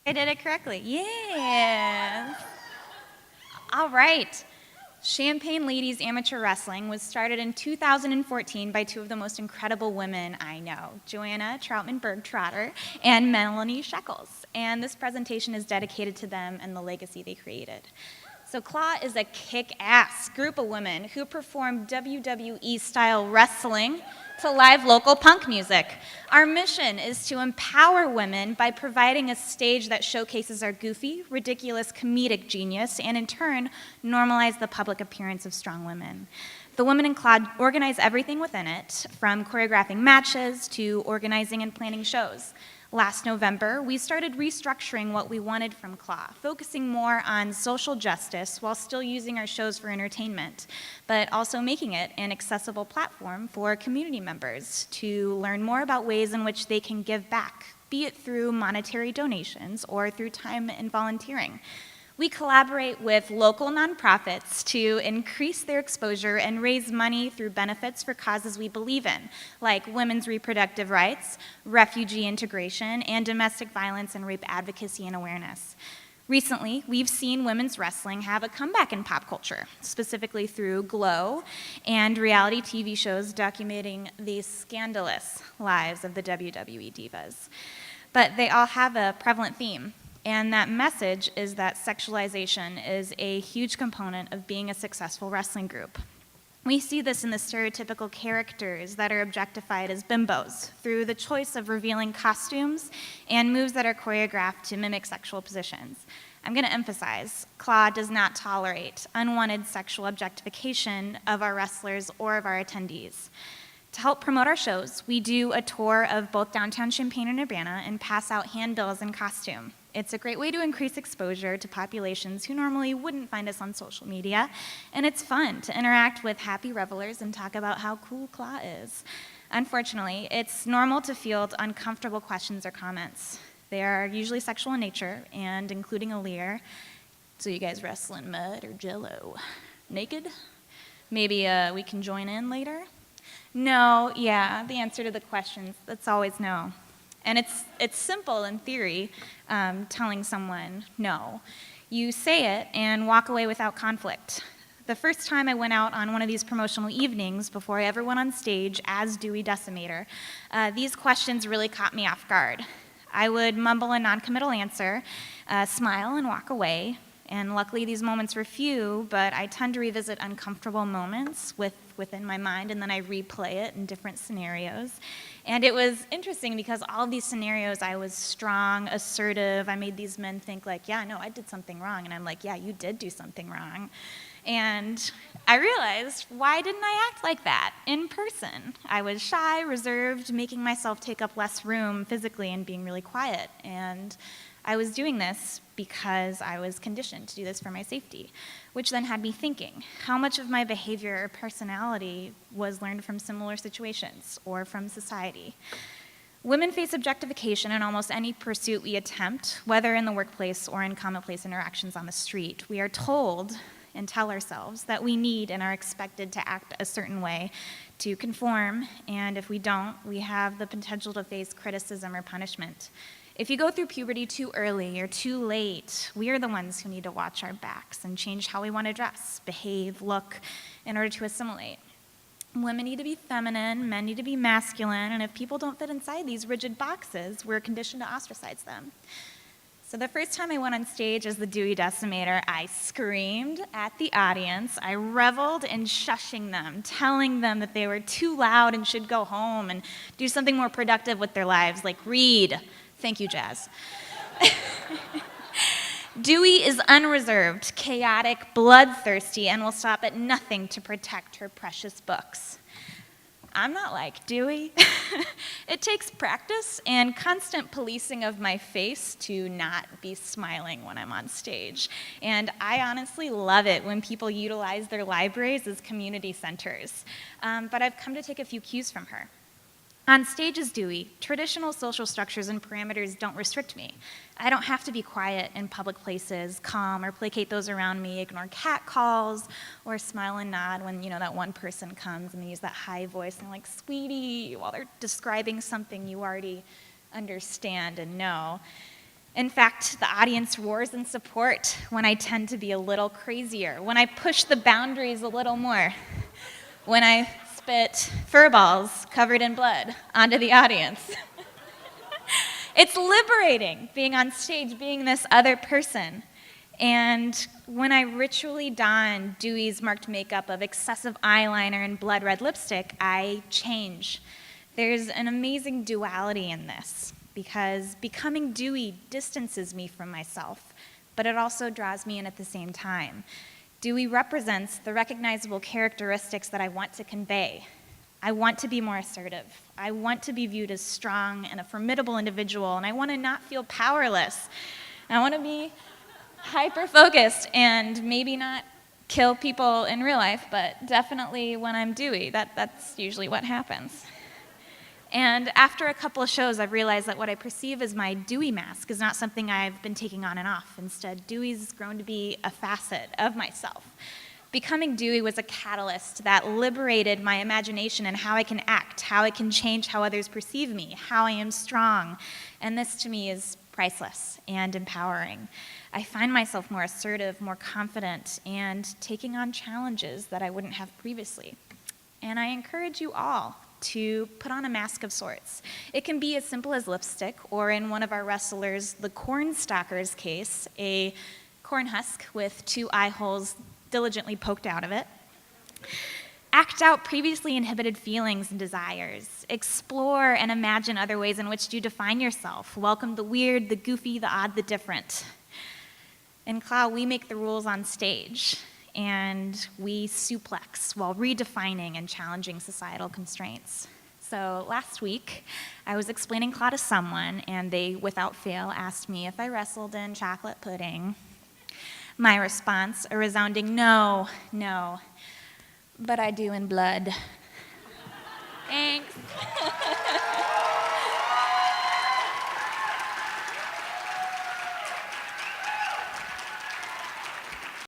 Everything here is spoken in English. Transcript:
I did it correctly. Yes. All right. Champagne Ladies Amateur Wrestling was started in 2014 by two of the most incredible women I know, Joanna Troutman Bergtrotter and Melanie Shekels. And this presentation is dedicated to them and the legacy they created. So Claw is a kick-ass group of women who perform WWE-style wrestling to live local punk music. Our mission is to empower women by providing a stage that showcases our goofy, ridiculous, comedic genius, and in turn, normalize the public appearance of strong women. The women in Claw organize everything within it, from choreographing matches to organizing and planning shows. Last November, we started restructuring what we wanted from Claw, focusing more on social justice while still using our shows for entertainment, but also making it an accessible platform for community members to learn more about ways in which they can give back, be it through monetary donations or through time and volunteering. We collaborate with local nonprofits to increase their exposure and raise money through benefits for causes we believe in, like women's reproductive rights, refugee integration, and domestic violence and rape advocacy and awareness. Recently, we've seen women's wrestling have a comeback in pop culture, specifically through Glow and reality TV shows documenting the scandalous lives of the WWE divas. But they all have a prevalent theme. And that message is that sexualization is a huge component of being a successful wrestling group. We see this in the stereotypical characters that are objectified as bimbos through the choice of revealing costumes and moves that are choreographed to mimic sexual positions. I'm going to emphasize, Claw does not tolerate unwanted sexual objectification of our wrestlers or of our attendees. To help promote our shows, we do a tour of both downtown Champaign and Urbana and pass out handbills in costume. It's a great way to increase exposure to populations who normally wouldn't find us on social media, and it's fun to interact with happy revelers and talk about how cool Claw is. Unfortunately, it's normal to field uncomfortable questions or comments. They are usually sexual in nature and including a leer. So you guys wrestle in mud or jello? Naked? Maybe we can join in later? No, yeah, the answer to the questions, that's always no. And it's simple in theory, telling someone no. You say it and walk away without conflict. The first time I went out on one of these promotional evenings before I ever went on stage as Dewey Decimator, these questions really caught me off guard. I would mumble a non-committal answer, smile and walk away. And luckily these moments were few, but I tend to revisit uncomfortable moments within my mind, and then I replay it in different scenarios. And it was interesting because all of these scenarios, I was strong, assertive. I made these men think like, yeah, no, I did something wrong. And I'm like, yeah, you did do something wrong. And I realized, why didn't I act like that in person? I was shy, reserved, making myself take up less room physically and being really quiet. And I was doing this because I was conditioned to do this for my safety, which then had me thinking, how much of my behavior or personality was learned from similar situations or from society? Women face objectification in almost any pursuit we attempt, whether in the workplace or in commonplace interactions on the street. We are told and tell ourselves that we need and are expected to act a certain way to conform, and if we don't, we have the potential to face criticism or punishment. If you go through puberty too early or too late, we are the ones who need to watch our backs and change how we want to dress, behave, look, in order to assimilate. Women need to be feminine, men need to be masculine, and if people don't fit inside these rigid boxes, we're conditioned to ostracize them. So the first time I went on stage as the Dewey Decimator, I screamed at the audience. I reveled in shushing them, telling them that they were too loud and should go home and do something more productive with their lives, like read. Thank you, Jazz. Dewey is unreserved, chaotic, bloodthirsty, and will stop at nothing to protect her precious books. I'm not like Dewey. It takes practice and constant policing of my face to not be smiling when I'm on stage. And I honestly love it when people utilize their libraries as community centers. But I've come to take a few cues from her. On stage as Dewey, traditional social structures and parameters don't restrict me. I don't have to be quiet in public places, calm, or placate those around me, ignore cat calls, or smile and nod when, that one person comes and they use that high voice and like, sweetie, while they're describing something you already understand and know. In fact, the audience roars in support when I tend to be a little crazier, when I push the boundaries a little more, when I spit fur balls covered in blood onto the audience. It's liberating being on stage, being this other person. And when I ritually don Dewey's marked makeup of excessive eyeliner and blood red lipstick, I change. There's an amazing duality in this, because becoming Dewey distances me from myself, but it also draws me in at the same time. Dewey represents the recognizable characteristics that I want to convey. I want to be more assertive. I want to be viewed as strong and a formidable individual, and I want to not feel powerless. I want to be hyper-focused and maybe not kill people in real life, but definitely when I'm Dewey, that's usually what happens. And after a couple of shows, I've realized that what I perceive as my Dewey mask is not something I've been taking on and off. Instead, Dewey's grown to be a facet of myself. Becoming Dewey was a catalyst that liberated my imagination and how I can act, how I can change how others perceive me, how I am strong. And this, to me, is priceless and empowering. I find myself more assertive, more confident, and taking on challenges that I wouldn't have previously. And I encourage you all to put on a mask of sorts. It can be as simple as lipstick, or in one of our wrestlers, the corn stalker's case, a corn husk with 2 eye holes diligently poked out of it. Act out previously inhibited feelings and desires. Explore and imagine other ways in which you define yourself. Welcome the weird, the goofy, the odd, the different. In Clow, we make the rules on stage, and we suplex while redefining and challenging societal constraints. So last week, I was explaining Clow to someone, and they, without fail, asked me if I wrestled in chocolate pudding. My response, a resounding no, but I do in blood.